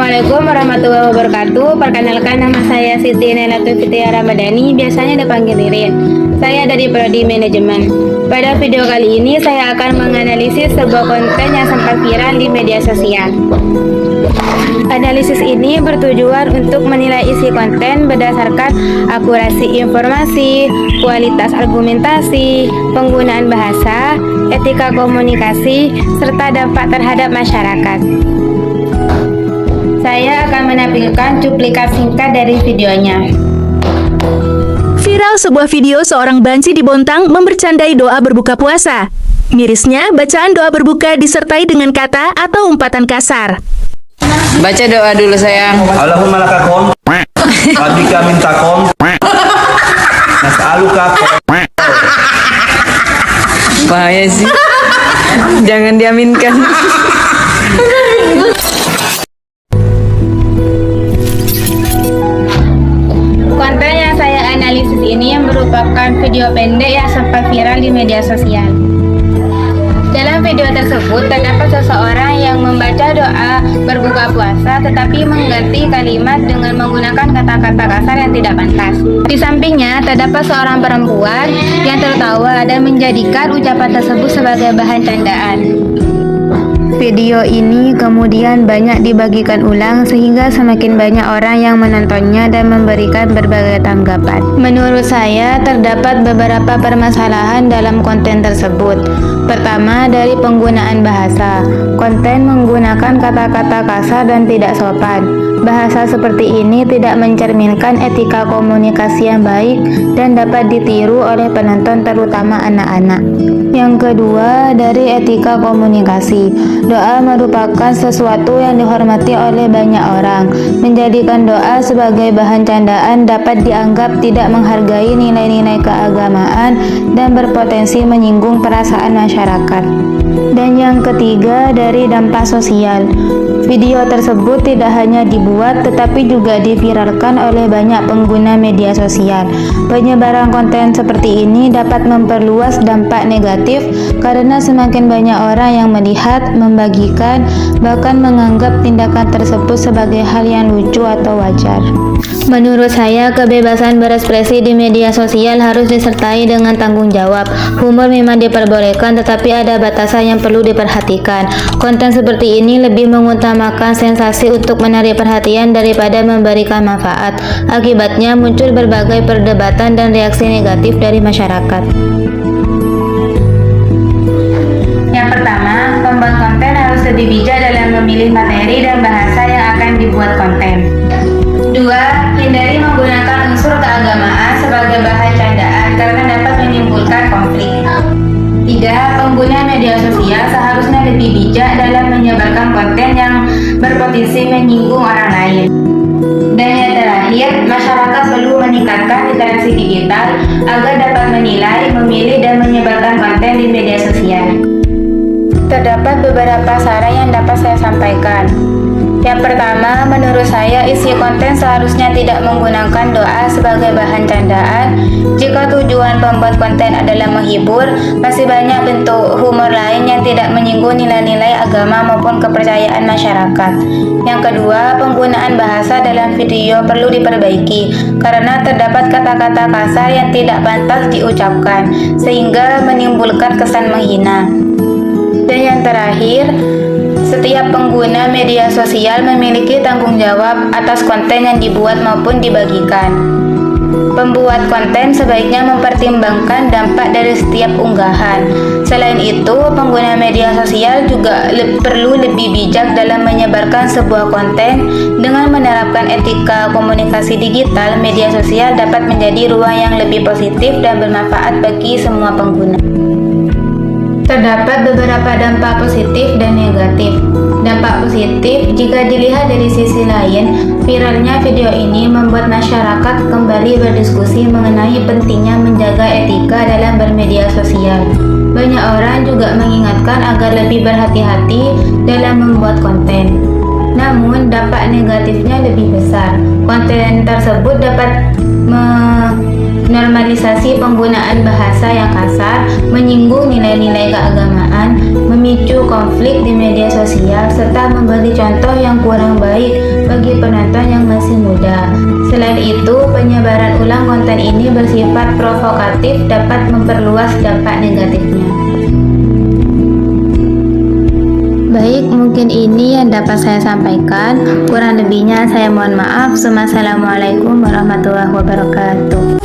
Assalamualaikum warahmatullahi wabarakatuh. Perkenalkan, nama saya Siti Nailatul Fitriah Ramadhani, biasanya dipanggil Ririn. Saya dari Prodi Manajemen. Pada video kali ini saya akan menganalisis sebuah konten yang sempat viral di media sosial. Analisis ini bertujuan untuk menilai isi konten berdasarkan akurasi informasi, kualitas argumentasi, penggunaan bahasa, etika komunikasi, serta dampak terhadap masyarakat. Saya akan menampilkan cuplikan singkat dari videonya. Viral sebuah video seorang banci di Bontang membercandai doa berbuka puasa. Mirisnya, bacaan doa berbuka disertai dengan kata atau umpatan kasar. Baca doa dulu sayang. Allahumma lakakom, wabika mintakom, nas'aluka. Bahaya sih. Jangan diaminkan. Konten yang saya analisis ini merupakan video pendek yang sempat viral di media sosial. Dalam video tersebut terdapat seseorang yang membaca doa berbuka puasa tetapi mengganti kalimat dengan menggunakan kata-kata kasar yang tidak pantas. Di sampingnya terdapat seorang perempuan yang tertawa dan menjadikan ucapan tersebut sebagai bahan candaan. Video ini kemudian banyak dibagikan ulang sehingga semakin banyak orang yang menontonnya dan memberikan berbagai tanggapan. Menurut saya terdapat beberapa permasalahan dalam konten tersebut. Pertama, dari penggunaan bahasa. Konten menggunakan kata-kata kasar dan tidak sopan. Bahasa seperti ini tidak mencerminkan etika komunikasi yang baik dan dapat ditiru oleh penonton terutama anak-anak. Yang kedua, dari etika komunikasi. Doa merupakan sesuatu yang dihormati oleh banyak orang. Menjadikan doa sebagai bahan candaan dapat dianggap tidak menghargai nilai-nilai keagamaan dan berpotensi menyinggung perasaan masyarakat. Dan yang ketiga, dari dampak sosial. Video tersebut tidak hanya dibuat tetapi juga diviralkan oleh banyak pengguna media sosial. Penyebaran konten seperti ini dapat memperluas dampak negatif karena semakin banyak orang yang melihat, membagikan, bahkan menganggap tindakan tersebut sebagai hal yang lucu atau wajar. Menurut saya, kebebasan berekspresi di media sosial harus disertai dengan tanggung jawab. Humor memang diperbolehkan, tetapi ada batasan yang perlu diperhatikan. Konten seperti ini lebih mengutamakan sensasi untuk menarik perhatian daripada memberikan manfaat. Akibatnya muncul berbagai perdebatan dan reaksi negatif dari masyarakat. Yang pertama, pembuat konten harus lebih bijak dalam memilih materi dan bahasa yang akan dibuat konten. 2. Hindari menggunakan unsur keagamaan sebagai bahan candaan karena dapat menimbulkan konflik. 3. Pengguna media sosial seharusnya lebih bijak dalam menyebarkan konten yang berpotensi menyinggung orang lain. Dan yang terakhir, masyarakat perlu meningkatkan literasi digital agar dapat menilai, memilih, dan menyebarkan konten di media sosial. Terdapat beberapa saran yang dapat saya sampaikan. Yang pertama, menurut saya isi konten seharusnya tidak menggunakan doa sebagai bahan candaan. Jika tujuan pembuat konten adalah menghibur, masih banyak bentuk humor lain yang tidak menyinggung nilai-nilai agama maupun kepercayaan masyarakat. Yang kedua, penggunaan bahasa dalam video perlu diperbaiki karena terdapat kata-kata kasar yang tidak pantas diucapkan sehingga menimbulkan kesan menghina. Dan yang terakhir, setiap pengguna media sosial memiliki tanggung jawab atas konten yang dibuat maupun dibagikan. Pembuat konten sebaiknya mempertimbangkan dampak dari setiap unggahan. Selain itu, pengguna media sosial juga perlu lebih bijak dalam menyebarkan sebuah konten. Dengan menerapkan etika komunikasi digital, media sosial dapat menjadi ruang yang lebih positif dan bermanfaat bagi semua pengguna. Terdapat beberapa dampak positif dan negatif. Dampak positif, jika dilihat dari sisi lain, viralnya video ini membuat masyarakat kembali berdiskusi mengenai pentingnya menjaga etika dalam bermedia sosial. Banyak orang juga mengingatkan agar lebih berhati-hati dalam membuat konten. Namun, dampak negatifnya lebih besar. Konten tersebut dapat normalisasi penggunaan bahasa yang kasar, menyinggung nilai-nilai keagamaan, memicu konflik di media sosial, serta memberi contoh yang kurang baik bagi penonton yang masih muda. Selain itu, penyebaran ulang konten ini bersifat provokatif dapat memperluas dampak negatifnya. Baik, mungkin ini yang dapat saya sampaikan. Kurang lebihnya saya mohon maaf. Wassalamualaikum warahmatullahi wabarakatuh.